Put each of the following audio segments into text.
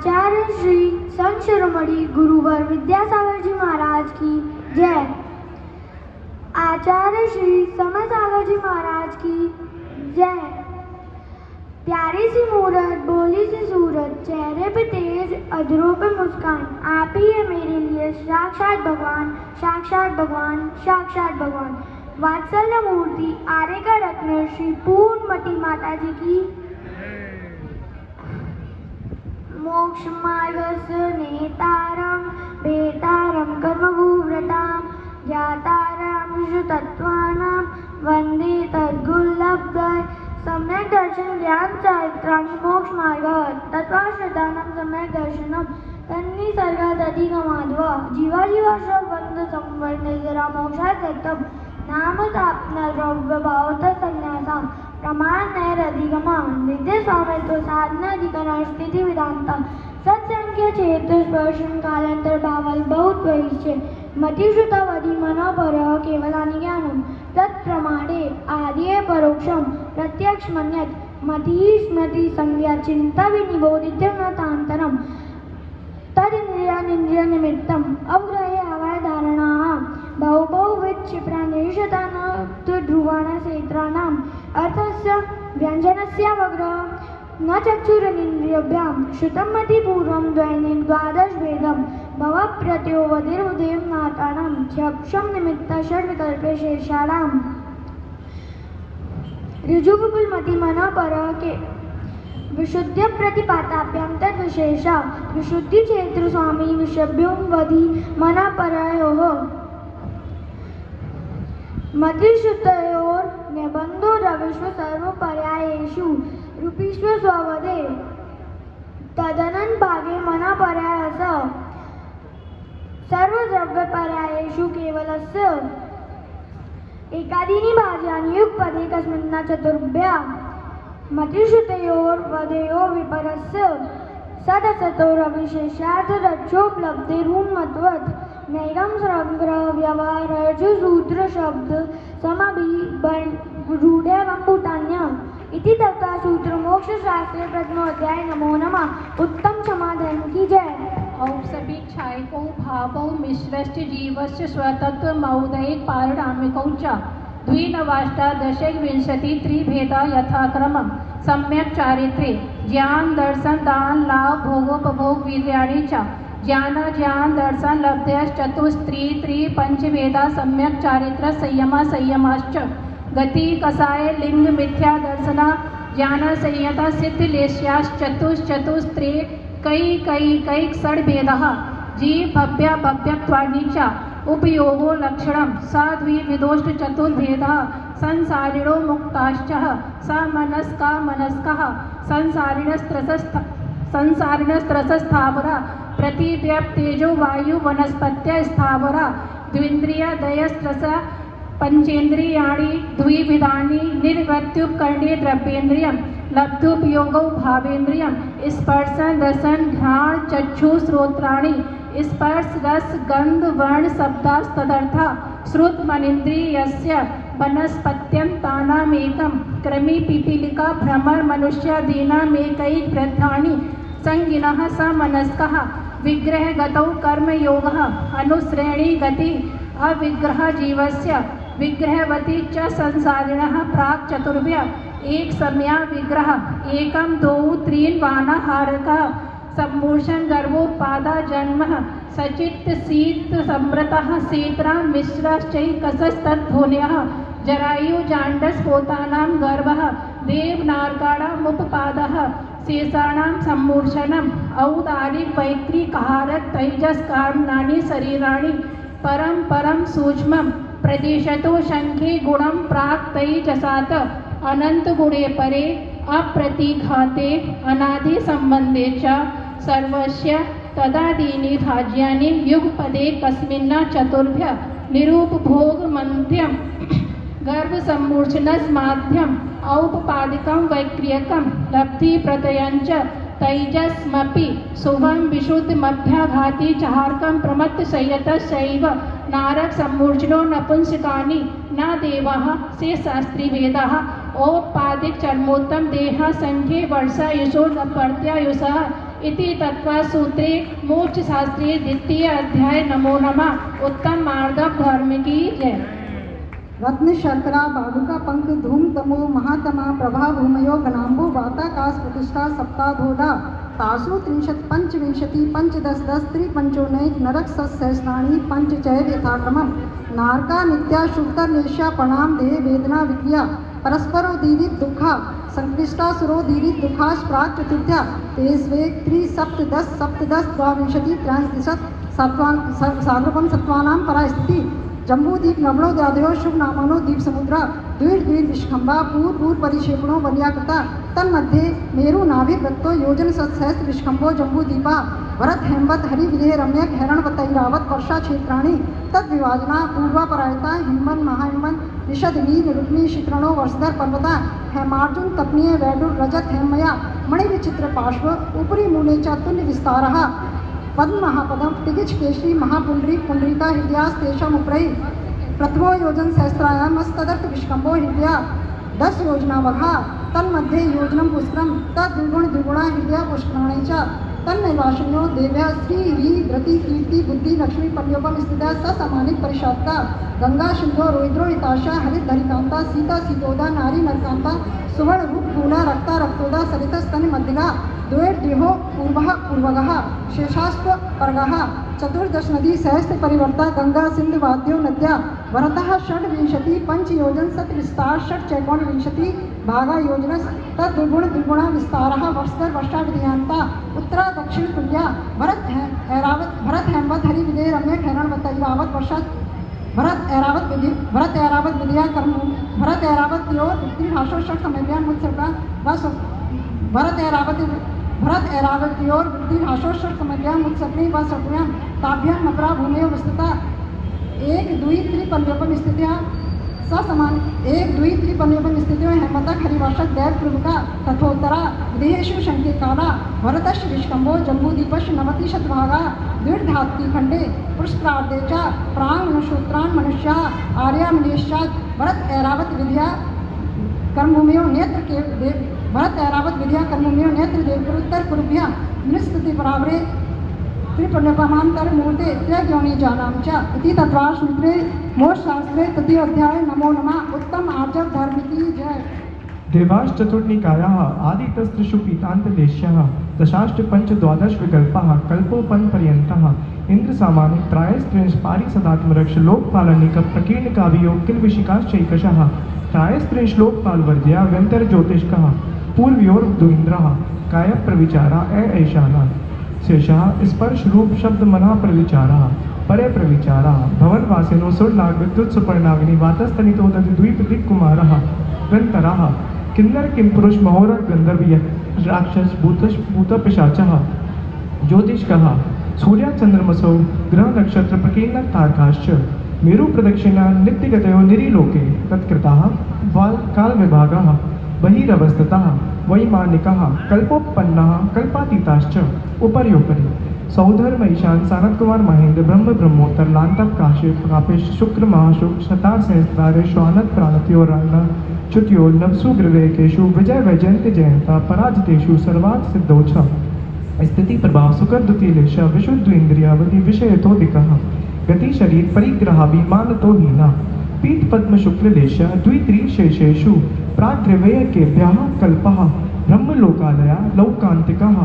आचार्य श्री संत शिरोमणि गुरुवर विद्यासागर जी महाराज की जय। आचार्य श्री समय सागर जी महाराज की जय। प्यारी सी मूरत, बोली सी सूरत, चेहरे पे तेज, अधरों पे मुस्कान, आप ही है मेरे लिए साक्षात भगवान, साक्षात भगवान, साक्षात भगवान। वात्सल्य मूर्ति आर्य का रत्न श्री पूर्णमती माता जी की। मोक्ष मार्गस्य नेतारं भेतारं कर्मभूव्रतां ज्ञातारं विशुतत्त्वानां वन्दे तद्गुरुलब्धये। सम्यक् दर्शन ज्ञान चारित्राणि मोक्ष मार्ग तत्त्वाश्रितानां सम्यक् दर्शनं तन्निसर्गादधिगमाद्व जीवा जीवाश्र वंद संवर्णे जरा मोक्षात् गतं नाम ताप्नद्रव्यभावतः संन्यासा प्रमाण नैरधिगमः नित्य स्वामित्व साधना अधिकरण स्थिति वेदांत सत्संख्य चेत स्पर्शन कालांतर भावल बहुत वैश्य मतिश्रुतवधि मनोपर केवलानि ज्ञानम तत्प्रमाणे आद्ये परोक्षम प्रत्यक्ष मन्यत मति स्मृति संज्ञा चिंता विनिबोधितं न तांतरम तदिंद्रिय निमित्तम अवग्रहे हवाय धारणा बहुविध क्षिप्रान्वेषतानां ध्रुवाणा क्षेत्राणाम् अर्थस्य व्यञ्जनस्यावग्र न चक्षुरनिन्द्रियभ्यां श्रुतं मतिपूर्वं द्वैनिक द्वादश भेदं भवप्रत्योवधिर्उदयं नातानां चक्षुं निमित्त षड्विकल्पे शेषाणाम् ऋजुगुकुलमति मनोपर के विशुद्ध प्रतिपाताभ्यां तद्विशेष विशुद्धि क्षेत्र स्वामी विषभ्यों वधि मनोपरयोः मतिशुद्धयोर निबंधो रविश्व सर्वपर्यायेषु रूपीष्व स्ववदे तदनन् भागे मनोपर्यायस सर्वद्रव्यपर्यायेषु केवलस्य एकादीनि भाज्यानि युगपदे कस्मिन्ना चतुर्भ्या मतिशुद्धयोर वदयो विपरस्य सदसतो रविशेषार्थरक्षोपलब्धिरुन्मत्वत् नैगम संग्रह व्यवहार सूत्र शब्द समाभिरूढ़ेवम्भूतान्य इति तथा सूत्र मोक्ष शास्त्र प्रथम अध्याय। नमो नमः। उत्तम समाधान की जय। औ सभी क्षायकौ भावौ मिश्रश्च जीवस्य स्वतत्व मौदयिक पारिणामिकौ च द्विनवाष्टादशविंशति त्रिभेदा यथाक्रमम् सम्यक् चारित्रे ज्ञान दर्शन दान लाभ भोगोपभोग वीर्याणि च ज्ञान ज्ञान दर्शन लब्धयश्चतुस्त्री पंचवेदा सम्यक् चारित्र संयमाश्च गति कसाय लिंग मिथ्या दर्शना ज्ञान संयता सिद्ध लेश्याश्चतुस्त्री कई षड्भेदः जीव भव्यत्वानि च उपयोगो लक्षणं स द्विविधोष्ट चतुर्भेदः संसारिणो मुक्ताश्च समनस्का मनस्कः संसारिणस्त्रसस्थावरा प्रतिव्यक्तेजो वायु वनस्पत्य स्थावरा द्विन्द्रियदयस्त्रस पंचेन्द्रियाणि द्विविधानि निर्गत्युपकरणे द्रव्येन्द्रियं लब्धोपयोगौ भावेन्द्रियं स्पर्शन रसन घ्राण चक्षु श्रोत्राणि स्पर्श रस गंध वर्ण शब्दास्तदर्था श्रुत मनीन्द्रियस्य वनस्पत्यन्तानामेकं क्रमी पिपीलिका भ्रमर मनुष्यादीनामेकैकवृद्धानि संगिनः समनस्कः विग्रहगतौ कर्मयोगः अनुश्रेणी गति अविग्रह जीवस्य विग्रहवती च संसारिणः प्राक् चतुर्भ्य एक सम्या विग्रह एकं द्वौ त्रीन् वानाहारकः सम्मूर्छन गर्भोत्पादा जन्म सचित्त शीत सम्मृतः सेत्रा मिश्राश्चैकसस्तद्धोन्यः जरायु जाण्डस्फोतानां गर्भः देवनार्गाणामुपपादः शेषाणां सम्मूर्छनम् औदारिक वैक्रिकहारक तैजस्काम्नानि शरीराणि परं सूक्ष्मं प्रदिशतो शङ्खे गुणं प्राक् तैजसात् अनन्तगुणे परे अप्रतिघाते अनादि संबंधे च सर्वस्य तदादीनि भाज्यानि युगपदे कस्मिन्न चतुर्भ्य निरूपभोगमन्त्यं गर्भसम्मूर्छनस्माद्यम् औपपादिकं वैक्रियकं लब्धिप्रत्ययञ्च तैजस्मपि शुभं विशुद्धमभ्याघाति चाहारकं प्रमत्तशय्यतश्चैव नारक सम्मूर्छनो नपुंसकानि न देवाः से शास्त्रीवेदाः औपादिक चर्मोत्तम देहा संख्ये वर्षायुषो न प्रत्यायुषः इति तत्त्वसूत्रे मोक्षशास्त्रे द्वितीय अध्याय। नमो नमः। उत्तम मार्गव धर्म की जय। रत्न शर्करा बालुका पंख धूम तमो महातमा प्रभा भूमयो घनाम्बो वाताकाश प्रतिष्ठा सप्ताधोदा तासु त्रिंशत् पंचविंशति पंचदश दश त्रिपंचोनैक नरक सहस्राणि पंच चैव यथाक्रमम् नारका नित्या शुक्तर्लेश्या प्रणाम देह वेदना विक्रिया परस्परोदीरित दुःखा संक्लिष्टासुरोदीरित दुःखाश प्राक चतुर्थ्या तेस्वेक त्रिसप्तदश सप्तदश द्वाविंशति त्रयस्त्रिंशत् साग्रपम सत्वानां परास्थिति जम्बूदीप नवलोद्यादयो शुभ नामानो दीप समुद्रा द्वीर विष्खंबा पूर्व परिक्षेपणो वल्याकृता तन्मध्ये मेरु नाभिवृत्तो योजन सहस्र विष्खंभो जम्बूदीपा भरत हेमवत हरि विदेह रम्यक हैरणवतैरावत वर्षा क्षेत्राणि तद्विवाजना पूर्वापरायता हिमवन महाहिमवन निषद नील रुक्मी शित्रणो वर्षधर पर्वता हेमार्जुन तपनीय वैडुर रजत हेमया मणिविचित्र पार्श्व उपरी मूले च तुल्य विस्तारः पद्म महापदम तिगिच केशरी महापुंडरी पुंडरीका हृदयास तेषाम उपरि प्रथमो योजन सहस्रायाम तदर्थ विष्कंभो हृदया 10 योजना वघा तन्मध्ये योजनम पुष्करम तद्विगुण द्विगुणा हृदया पुष्कराणि च तन्निवासिनो देव्या श्री री व्रति कीर्ति बुद्धि लक्ष्मी पल्योपम स्थिता ससमानिक परिषात्ता गंगा सिंधो रोहिद्रो हिताशा हरित धरिकांता सीता सीतोदा नारी नरकांता सुवर्ण रूप फूला रक्ता रक्तोदा सरित स्तन मध्यगा द्वैर्देहो पूर्वः पूर्वगः शेषास्व परगः चतुर्दश नदी सहस्त्र परिवर्ता गंगा सिंधु वाद्यो नद्या वरतः षड्विंशति पंचयोजन सत विस्तार षट चैकोण विंशति भागा योजन तद्विगुण द्विगुणा विस्तारः वर्षधर वर्षा विधियांता उत्तरा दक्षिण कुल्या भरत हेमवत हरि विदेह रम्य हैरणवत ऐरावत वर्षा भरत ऐरावत विधिया कर्म भरत ऐरावत योर भाषो षट समयव्यान मुत्सर्गा बस भरत ऐरावत्योर वृद्धि भाषोषट समव्याम मुत्सप्ने व सप्याम ताभ्याम अपरा भूमयो विस्तृता एक द्वि त्रिपल्योपम स्थित्या ससमान एक द्वि त्रिपल्योपम स्थित्यो हेमतक हरिवर्षक दैव प्रभुका तथोत्तरा विदेहेषु शंके काला भरतश्च विष्कंभो जम्बूदीपश्च नवति शतभागा दीर्घात्ति खंडे पुष्करार्धे च प्राङ्गणसूत्रान् मनुष्याः आर्यामनेश्चात् भरत ऐरावत विधिया कर्मभूमयो नेत्र के देव भरत ऐरावत विद्या कर्मण्यो नेत्र देवोत्तर कुरुभ्या निस्तुति परावरे त्रिपुण्यपमांतर मूर्ते त्रयोनि जानाम च इति तत्वार सूत्रे मोक्ष शास्त्रे तृतीय अध्याय। नमो नमः। उत्तम आर्जव धर्म की जय। देवाश्च चतुर्निकायाः आदितस्त्रिषु पीतान्तदेश्यः दशाश्च पञ्चद्वादश विकल्पाः कल्पोपनपर्यन्तः इन्द्रसामानि त्रायस्त्रिंश पारिषदात्मरक्ष लोकपालनिक प्रकीर्णकाभियोग किल्बिषिकाश्चैकशः त्रायस्त्रिंश लोकपालवर्ज्या व्यन्तर्ज्योतिष्कः पूर्वयोर दुइन्द्रः काय प्रविचारा ऐशाना शेषः स्पर्श रूप शब्द मना प्रविचारा परे प्रविचारा भवन वासिनो सुरनाग विद्युत सुपर्णाग्नि वातस्तनितो द्वीप दिक्कुमारः गंतरः किन्नर किम पुरुष महोर गंधर्व राक्षस भूत पिशाचः ज्योतिष्कः सूर्य चंद्रमसो ग्रह नक्षत्र प्रकीर्ण तारकाश्च मेरु प्रदक्षिणा नित्यगतयो निरीलोके तत्कृताः काल विभागः बहिरवस्थितः वैमानिकः कल्पोत्पन्नः कल्पातीताश्च उपर्योपरि सौधर्म ईशान सानत कुमार महेंद्र ब्रह्मोत्तर लांतक कापेश शुक्र महाशुक शतार सहस्रारे श्वानत प्राणत्योरार्ण च्युत्यो नवसु ग्रवेकेशु विजय वैजयंत जयंता पराजितेषु सर्वात् सिद्धोच्छ स्थिति प्रभाव सुकर द्वितीयलेश विशुद्ध इंद्रियावधि विषयतोदिकः गति शरीर परिग्रह विमानतो हीना पीठ पद्म शुक्ललेश द्वित्रिशेषेषु प्राग्रवेयकेभ्यः कल्पः ब्रह्मलोकालया लौकान्तिकः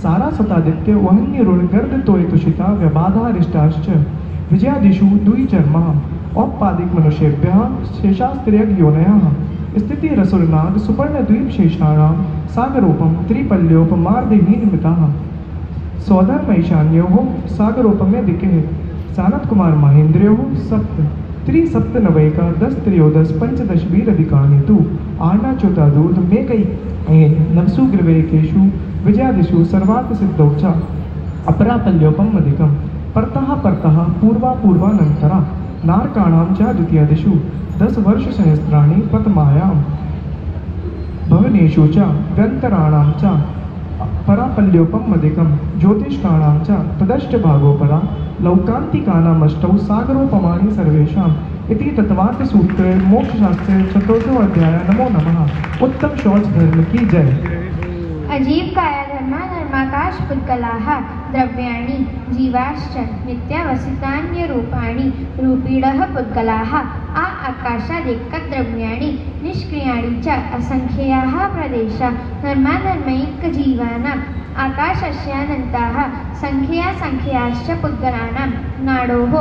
सारासतादित्य वहन्यरुण गर्दतोयतुषिता व्यबाधारिष्टाश्च विजयादिषु द्विचर्मः औपादिक मनुष्येभ्यः शेषास्त्रियग योनयः स्थिति रसुरनाग सुपर्णद्वीप शेषाणां सागरोपम त्रिपल्योपमार्धहीनमिताः सौधर्म ईशान्योः सागरोपमे दिके सानत कुमार महेंद्रयोः सप्त त्रिसप्तनवैका 10 त्रयोदश पंचदश वीरधिकानि तु आर्णाच्युतादूत मेकै नवसु ग्रवेकेषु विजयादिषु सर्वात् सिद्धौ च अपरापल्योपम अधिकं परतः परतः पूर्वानन्तरा नारकाणां च द्वितीयादिषु 10 वर्षसहस्राणि प्रथमायां भवनेषु च व्यन्तराणां च परापल्योपम अधिकं ज्योतिष्काणां च तदष्टभागोपरा लौकान्तिकानामष्टौ सागरोपमानि सर्वेषाम् इति तत्वार्थ सूत्रे मोक्षशास्त्रे चतुर्थो अध्याय। नमो नमः। उत्तम शौच धर्म की जय। अजीब काया धर्मा धर्माकाशपुद्गलाः द्रव्याणि जीवाश्च नित्यावसितान्यरूपाणि रूपिणः पुद्गलाः आकाशादेकद्रव्याणि निष्क्रियाणि च असङ्ख्याः प्रदेशा धर्माधर्मैकजीवानाम् आकाशस्यानन्ताः सङ्ख्याश्च पुद्गलानां नाडोः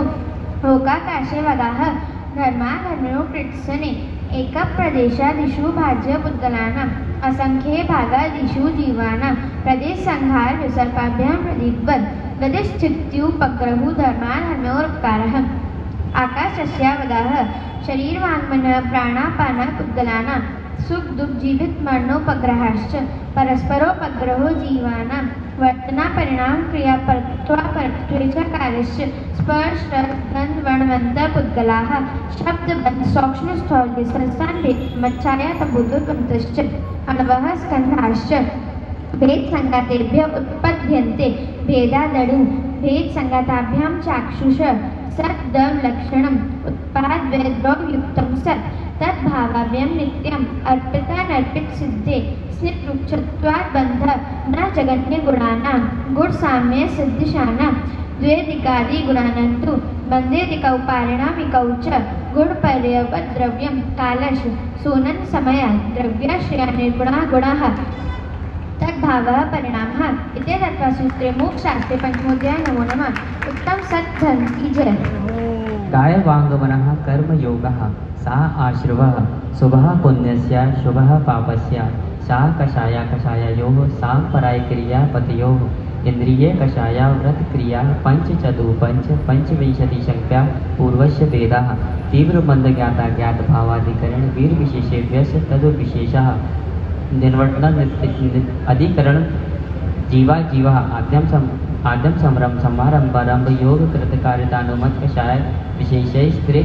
लोकाकाशे वदाः धर्माधर्मयो कृत्सने एकप्रदेशादिषु भाज्यपुद्गलानाम् असङ्ख्ये भागादिषु जीवानां प्रदेशसंहार विसर्गाभ्यां प्रदीपवद् गतिश्चित्युपग्रहो धर्माधर्मयोरकारः आकाशस्यावदाः शरीरवाङ्मनः प्राणापानः पुद्गलानां सुख दुख जीवित मरणोपग्रहाश्च परस्परोपग्रहो जीवानां वर्तना परिणाम क्रियापरत्वे च कार्यश्च स्पर्श रस गंध वर्णवन्तः पुद्गलाः शब्द बंध सौक्ष्म स्थौल्य संस्थान भेद मच्छाया तबुद्धवन्तश्च अणवः स्कन्धाश्च भेद संगातेभ्यः उत्पद्यन्ते भेदादणु भेद संगाताभ्यां चाक्षुष सद्दम लक्षणम् उत्पाद्वैद्रवयुक्तं सत् तद्भावाभ्यं नित्यम् अर्पितानर्पित सिद्धे स्निग्धरुक्षत्वात् बन्धः न जगन्य गुणानां गुणसाम्य सिद्धिशानां द्वेदिकादि गुणानां तु बन्धेदिकौ पारिणामिकौ च गुणपर्यवद्रव्यं कालश सोनन् समयः द्रव्याश्रया निर्गुणा गुणाः तद्भावः परिणामः इति तत्त्वसूत्रे मोक्षशास्त्रे पंचमोऽध्यायः नमो नमः उत्तम सत्धन की जय। काय वाङ्मनः कर्मयोगः सा आश्रवः शुभः पुण्यस्य शुभः पापस्य सा कषायोः सा परायक्रिया पतयोः इंद्रिये कषाया व्रतक्रिया पंचविंशति संख्या पूर्वस्य वेदाः तीव्र मंद ज्ञाता ज्ञात भावाधिकरण वीर विशेषेभ्यस्य तद्विशेषः निर्वर्तन अधिकरण जीवा आद्यम समरम समारंभ योग कृतकारितानुमत कषाय विशेषै स्त्रे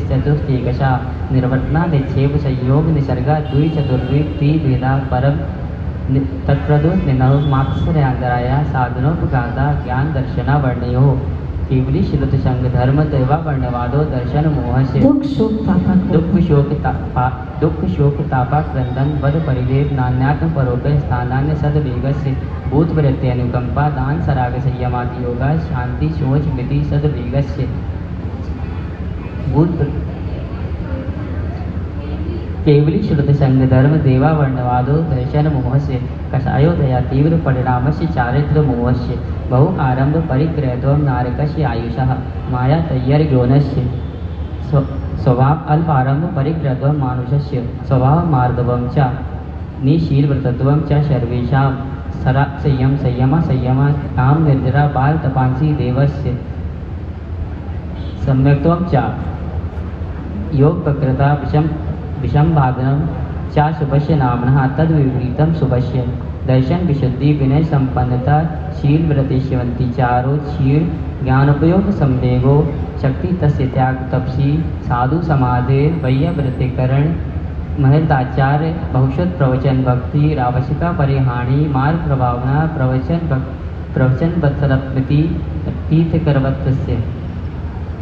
चतुर्थेकशा निर्वर्तना निक्षेप संयोग निसर्गा द्वि चतुर्वी ती भेदा परम तत्प्रदोष निनव मात्सर्यांतराया साधनोपघाता ज्ञान दर्शना वर्णयो केवली श्रुत संग धर्म दैवा वर्णवादो दर्शन मोहस्य दुख शोक तापा क्रंदन वद परिदेव नान्यात्म परोपय स्थानान्य सदवेगस्य भूत प्रत्यनुकंपा दान सराग संयमादि योगा शांति शोच मिति सदवेगस्य भूत केवली श्रुत संग धर्म देवा वर्णवादो दर्शन मोहस्य कषायो दया तीव्र परिणामस्य चारित्र मोहस्य बहु आरंभ परिक्रयत्वं नारकस्य आयुषः माया तय्यर्गोणस्य स्वभाव अल्प आरंभ परिक्रयत्वं मानुषस्य स्वभाव मार्दवं च निशीलव्रतत्वं च सर्वेषां सरा संयम काम निर्जरा बाल तपांसी देवस्य सम्यक्त्वं च योग प्रकृता विषमभागनं च शुभस्य नाम्नः तद्विपरीतं शुभस्य दर्शन विशुद्धि विनय संपन्नता शील व्रतिष्यवंती चारो क्षीण ज्ञानोपयोग संवेगो शक्ति तस्य त्याग तपसी साधु समाधे वैय व्रतिकरण महताचार्य बहुशत प्रवचन भक्ति रावशिका परिहानि मार्ग प्रभावना प्रवचन वत्सरत्मति तीर्थकरवत्तस्य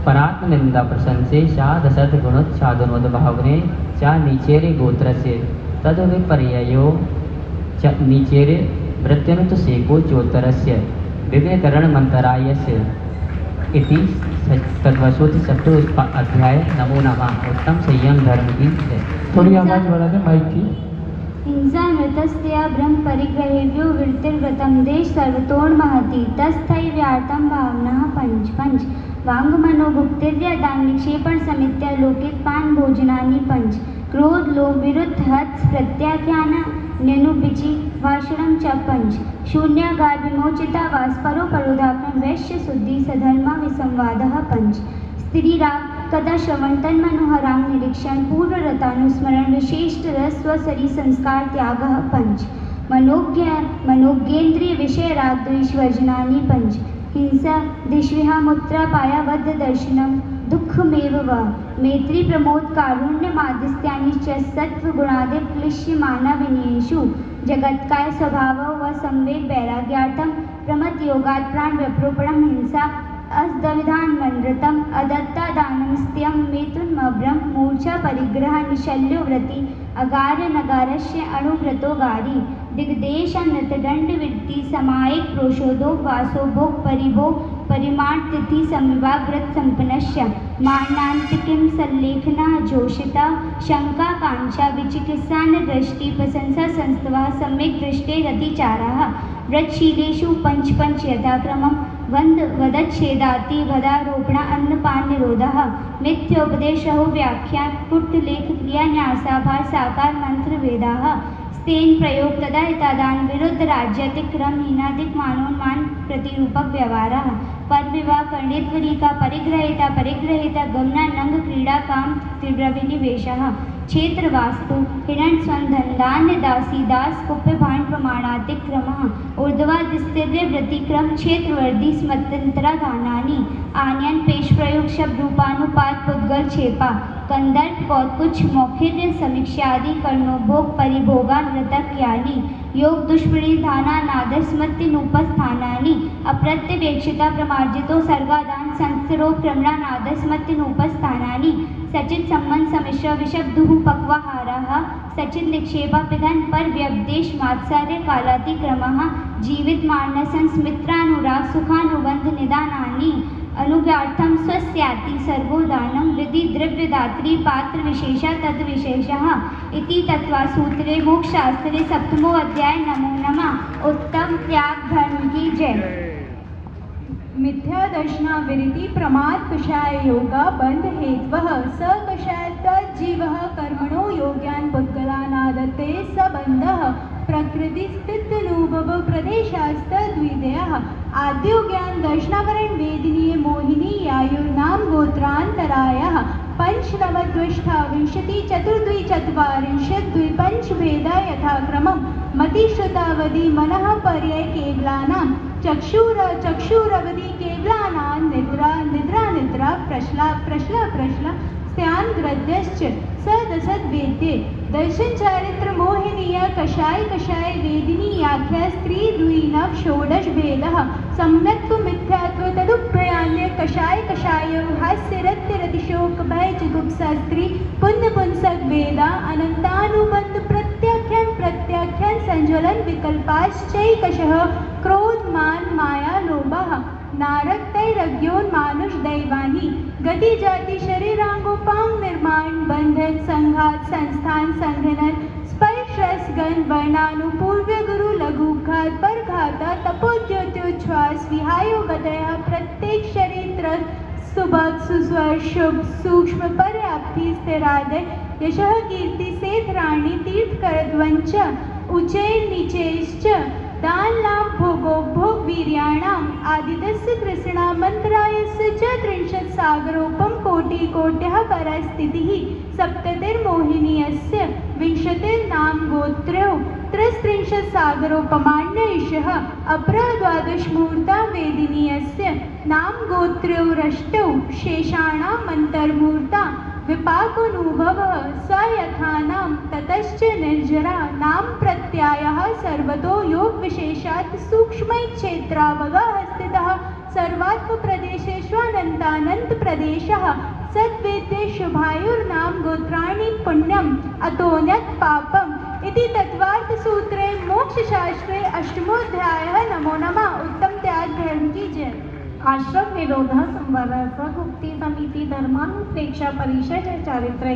परात्म निंदा प्रशंसे शादसत गुणोत्साधनोद भावने चा नीचेरे गोत्रस्य तद्विपर्ययो च नीचेरे वृत्त्यनुत सेको चोत्तरस्य विवेकरण मंतरायस्य इति तत्वसूत्र चतुर्थ अध्याय नमो नमः उत्तम संयम धर्म की है। थोड़ी आवाज बढ़ा दे माइक की। हिंसा नृतस्य ब्रह्म परिग्रहेभ्यो वृत्तिर्व्रतं देश सर्वतोन्महति तस्थैर्व्यार्थं भावनः पंच वाङ्मनोगुप्तिर्व्यदान निक्षेपण समित्य लोकितपान भोजनानि पंच क्रोध लोभ विरुद्ध हत्स प्रत्याख्यान न्यनुपिचि भाषणं च पंच शून्यागार विमोचिता वास परोपरोधाक्रम वैश्य शुद्धि सधर्मा विसंवादः पंच स्त्रीराग कदा श्रवण तन्मनोहरां निरीक्षण पूर्वरतानुस्मरण विशिष्ट रस स्वसरी संस्कार त्यागः पंच मनोज्ञेन्द्रिय विषय राग द्वेषवर्जनानि पंच हिंसा दिश्विहामुत्रापायावद्ध दर्शनम दुःखमेव वा मैत्री प्रमोद कारुण्यमादिस्त्यानि च सत्वगुणादि क्लिश्यमाना विनयेषु जगत्काय स्वभावो व संवेग वैराग्यार्थं प्रमथ योगात् प्राण व्यप्रोपणं हिंसा अस्दविधान मनृतम अदत्ता दानं स्त्यं मेतुन्मभ्रम मूर्छा परिग्रह निशल्यो व्रति अगार्य नगारस्य अणुव्रतो गारी दिग्देश नृतदंड वृत्ति समायिक प्रोषोदो वासो भोग परिभोग परिमाण तिथि समिवाग्रत संपन्नस्य मारणांतिकिम सल्लेखना जोषिता शंका कांक्षा विचिकित्सा दृष्टि प्रशंसा संस्तवा सम्यक दृष्टे रतिचाराः व्रतशीलेषु पंच पंच यथाक्रमं वदच्छेदाति वदारोपण अन्नपान निरोधः मिथ्योपदेशो व्याख्यान कुटलेख क्रिया न्यासाभार साकार मंत्र वेदाः स्तेन प्रयोग तदा तदान विरुद्ध राज्यातिक्रम हीनादिक मानोन्मान प्रतिरूपक व्यवहारः पर विवाह कर्णित का परिग्रहिता गमना नंग क्रीड़ा काम तीव्रविनिवेशः क्षेत्र वास्तु हिरण स्वंधनदान्य दासी दास कुप्य भाण प्रमाणातिक्रमः ऊर्ध्वादिस्तिर्य वृत्तिक्रम क्षेत्र वर्दी स्मतंत्रा दानानि आन्यन पेश प्रयोग शब्द रूपानुपात पुद्गल छेपा कंदर्प कौतकुछ मौखिर्य समीक्षादि कर्णोभोग परिभोगान व्रतक्यानि योग दुष्परिधाना नादस्मत्ति नूपस्थानानि अप्रत्यवेक्षिता प्रमार्जितो सर्गादान संसरो क्रमणा नादस्मत्ति नूपस्थानानि सचित संबंध समिश्र विशब्दुः पक्वाहारः सचित निक्षेपा पिधन पर व्यपदेश मात्सर्य कालातिक्रमः जीवित मानसंस्मित्रानुराग सुखानुबंध निदानानि अनुज्ञार्थम स्वस्याति सर्वोदानं वृद्धि द्रव्यदात्री पात्र विशेषा तद विशेषः इति तत्त्वसूत्रे मोक्षशास्त्रे सप्तमो अध्याय नमो नमः उत्तम त्याग धर्म की जय। मिथ्या दर्शना विरति प्रमाद कषाय योगा बंध हेत्वः स कषाय तज्जीवः कर्मणो योग्यान पुद्गलानादते सबंधः प्रकृति स्थित्यनुभव प्रदेशास्तद्विदयः आद्यो ज्ञान दर्शनावरण वेदिनीय मोहिनी यायुर्नाम गोत्रांतरायः पंचनवद्विष्ठाविंशति चतुर्द्वि चत्वारिंशत् द्विपंचभेदा यथाक्रमं मतिश्रुतावधि मनः पर्यय केवलानां चक्षुरवधि केवलानां निद्रा प्रश्ला स्यान ग्रद्यश्च सदसद्वेद्ये दर्शन चारित्र मोहिनीय कषाय वेदिनी आख्या स्त्री द्विनव षोडश भेदः सम्यक् मिथ्यात्व तदुप्रयान्य कषाय हास्यरतिशोक भय जुगुप्सा स्त्री पुण्य पुंसक भेदा अनंतानुबंध प्रत्याख्यान संज्वलन विकल्पाश्चैकशः क्रोध मान माया लोभः नारकतैरज्ञोन्मानुष दैवानि गति जाति शरीरांगोपांग निर्माण बंधन संघात संस्थान संघनन स्पर्श रसगन वर्णानुपूर्व्य गुरु लघुघात परघाता तपोद्योत्योच्छ्वास विहायो गतयः प्रत्येक शरीर सुभग सुस्वर शुभ सूक्ष्म पर्याप्ति स्थिरादय यशः कीर्ति सेतराणि तीर्थ करद्वंच उच्चैर नीचैश्च दान लाभ भोगोपभोग वीर्याणाम आदिदस्य कृष्णा मंत्रायस्य च 30 सागरोपम कोटिः परस्थितिः सप्ततिर्मोहिनीयस्य 20 नाम गोत्र्यो 30 सागरोपमान्यैषः अपरा 12 मूर्ता वेदिनीयस्य नाम गोत्र्योरष्टौ शेषाणां मन्तर्मूर्ता विपाकोनुभवः स यथानां ततश्च निर्जरा नाम प्रत्यायः सर्वतो योग विशेषात् सूक्ष्मक्षेत्रावगः स्थितः सर्वात्म प्रदेशेष्वनन्तानन्त प्रदेशः सद्वेद्ये शुभायुर्नाम गोत्राणि पुण्यम् अतोऽन्यत् पापम् इति तत्त्वार्थसूत्रे मोक्षशास्त्रे अष्टमोऽध्यायः नमो नमः उत्तम त्याग धर्म की जय। आश्रम निरोध संवर स्वगुप्ति समिति धर्मानुप्रेक्षा परिषद चारित्र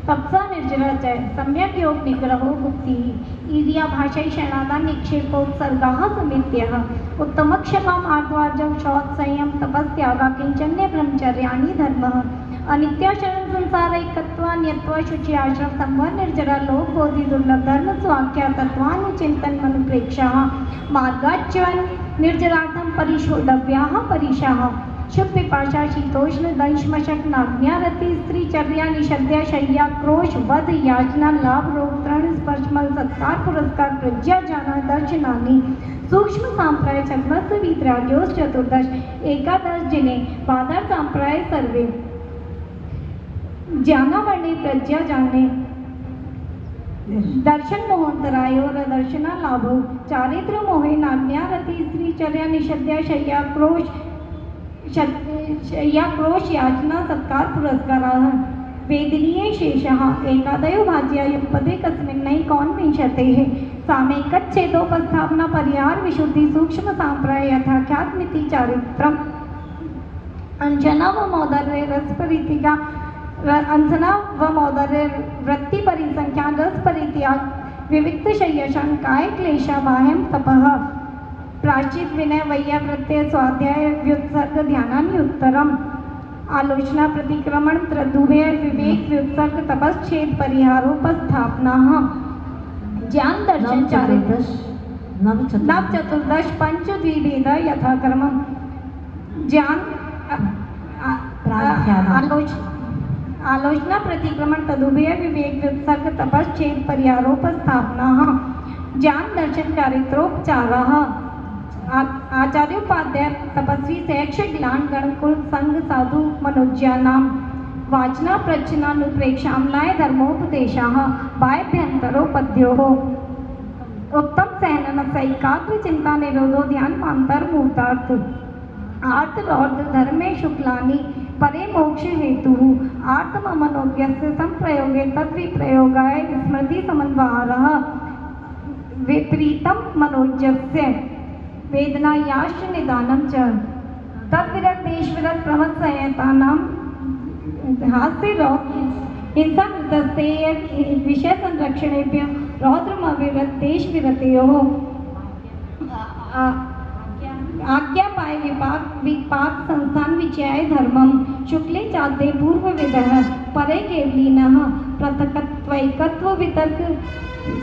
तत्सा निर्जरा जय सम्यक योग निग्रहो गुप्ति ईर्या भाषा शरणादा निक्षेपोत्सर्गाः समित्यः उत्तम क्षमा आर्द्वार्जव शौच संयम तपस्यागा किंचन्य ब्रह्मचर्याणि धर्मः अनित्याचरण संसार एकत्वा न्यत्वा शुचि आश्रम संवर निर्जरा लोक बोधि दुर्लभ धर्म स्वाख्या तत्वानुचिंतन मनुप्रेक्षाः मार्गाच्चवन निर्जरार्थं परिशोधव्याः परिशाः शुभ पिपाशा शीतोष्ण दंशमशक नाज्ञारति स्त्रीचर्या निषद्या शय्या क्रोश वध याचना लाभ रोग तृण स्पर्शमल सत्कार पुरस्कार प्रज्ञा जाना दर्शनानि सूक्ष्म सांप्राय चतुर्दश वीतराग्योस चतुर्दश एकादश जिने बादर सांप्राय सर्वे ज्ञाना वर्णे प्रज्ञा जाने दर्शन मोहंतरायोर दर्शना लाभो चारित्र मोहे नाज्ञारति स्त्रीचर्या निषद्या शय्या क्रोश याचना सत्कार पुरस्काराः वेदनीय शेषः एकादयो भाज्या युगपदे कस्मिन्नै कौन्विंशतेः सामैकच्छेदोपस्थापना परिहार विशुद्धि सूक्ष्म सांप्रय यथाख्यात्मिति चारित्रम अंजना व मौदर्य रस परितिका अंजना व मौदर्य वृत्ति परिसंख्या रस परित्याग विविक्त शय्यशान काय क्लेशा बाह्यम तपः प्राचित विनय वैयावृत्य स्वाध्याय व्युत्सर्ग ध्यानान्युत्तरम आलोचना प्रतिक्रमण त्रदुभय विवेक व्युत्सर्ग तपश्चेद परिहारोपस्थापना ज्ञान दर्शन चारित्र नव चतुर्दश पंच द्विभेद यथाक्रमम ज्ञान आलोचना प्रतिक्रमण तदुभय विवेक व्युत्सर्ग तपश्चेद परिहारोपस्थापना ज्ञान दर्शन चारित्रोपचारः आचार्योपाध्याय तपस्वी सेक्ष ज्ञान गणकुल संघ साधु मनोज्या नाम वाचना प्रचनानुप्रेक्षामनाय धर्मोपदेशाः बाह्यभ्यन्तरोपद्योः उत्तम सहनन सैकाग्र चिंता निरोधो ध्यान पांतर मूर्तार्थ आर्त रौद्र धर्मे शुक्लानि परे मोक्ष हेतु आर्तम मनोज्ञस्य संप्रयोगे तद्विप्रयोगाय स्मृति समन्वहारः विपरीतम मनोज्ञस्य वेदना याश्च निदानं च तद्विरत देशविरत प्रमथ संयतानां हास्य हिंसा कृतस्ते विषय संरक्षणेभ्यो रौद्रमविरत देश विरतयोः आज्ञा पाय विपाक संस्थान विचयाय धर्मम शुक्ले चाद्य पूर्वविदः परे केवलिनः पृथक्त्वैकत्व वितर्क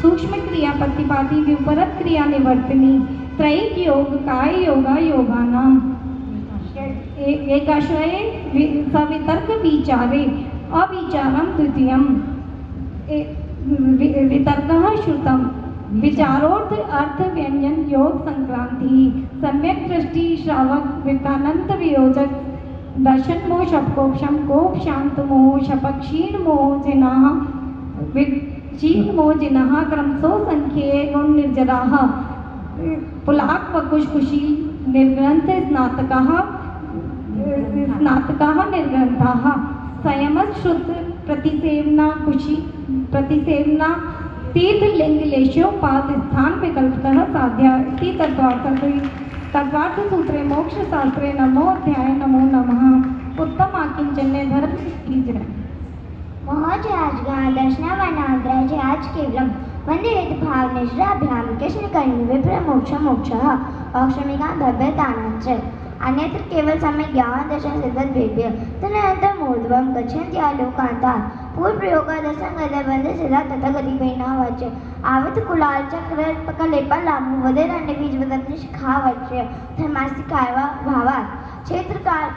सूक्ष्म क्रिया प्रतिपादी व्युपरत क्रिया निवर्तनी त्रैक योग काय योगा योगानाम एकाश्रये सवितर्क विचारे अविचारम द्वितीयम वितर्कः श्रुतम विचारोर्थ अर्थ व्यंजन योग संक्रांति सम्यक दृष्टि श्रावक विकानंत वियोजक दर्शन मोह शपकोक्षम कोप शांत मोह शपक क्षीण मोह जिनाः क्षीण मोह जिनाः क्रमशो संख्ये गुण निर्जराः पुलाक व कुशकुशी निर्ग्रंथ स्नातकाः निर्ग्रंथाः संयमश्रुत प्रतिसेवना कुशी प्रतिसेवना तीर्थलिंग लेशोपात स्थान विकल्पतः साध्या इति तत्वार्थ सूत्रे मोक्ष शास्त्रे नमो अध्याय नमो नमः उत्तम आकिंचन्य धर्म कीजय मोहजहाजगा दर्शनावनाद्राज आज केवलम वंदे वेद भाव निश्राभ्याम कृष्ण कर्ण विप्र मोक्ष मोक्षः औक्षमिका भव्यतानांच अन्यत्र केवल समय ज्ञान दर्शन सिद्धत भेद्य तदनंतर मूर्ध्वम गच्छन्ति आलोकांतात् पूर्व प्रयोगा दर्शन गले बंदे सिद्धा तथागति परिणामवाच्य आवत कुलाल चक्र कलेपा लामू वदेरण्य बीज वदत्नि शिखावाच्य धर्मास्ति कायवा भावात् क्षेत्रकाल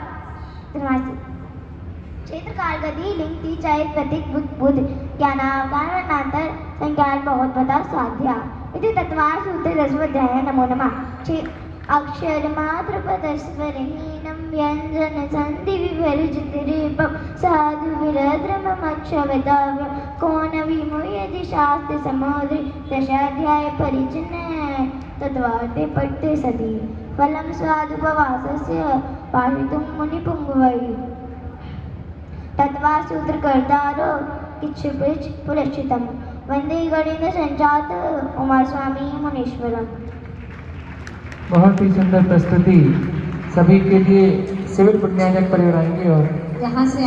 गति लिंग ती चाहे प्रतीक बुद्ध ज्ञानावतारणांतर संज्ञान बहुत बता साध्या इति तत्वार सूत्र दशवाध्याय नमो नमः अक्षर मात्र पदस्वरहीनम व्यंजन संधि विवर्जित रूपम साधु विरद्रमक्षवताव्य कौन विमुयति शास्त्र समुद्री दशाध्याय परिचिन तद्वार्ते पठ्ये सति फलम स्वादुपवासस्य पाठितुं मुनिपुंगवै तद्वा सूत्रकर्तारो किच्छुपिच पुरस्चितम वंदे गणेन्द्र संजात उमा स्वामी मुनीश्वरम। बहुत ही सुंदर प्रस्तुति सभी के लिए सिविल पुण्याजक परिवार आएंगे और यहाँ से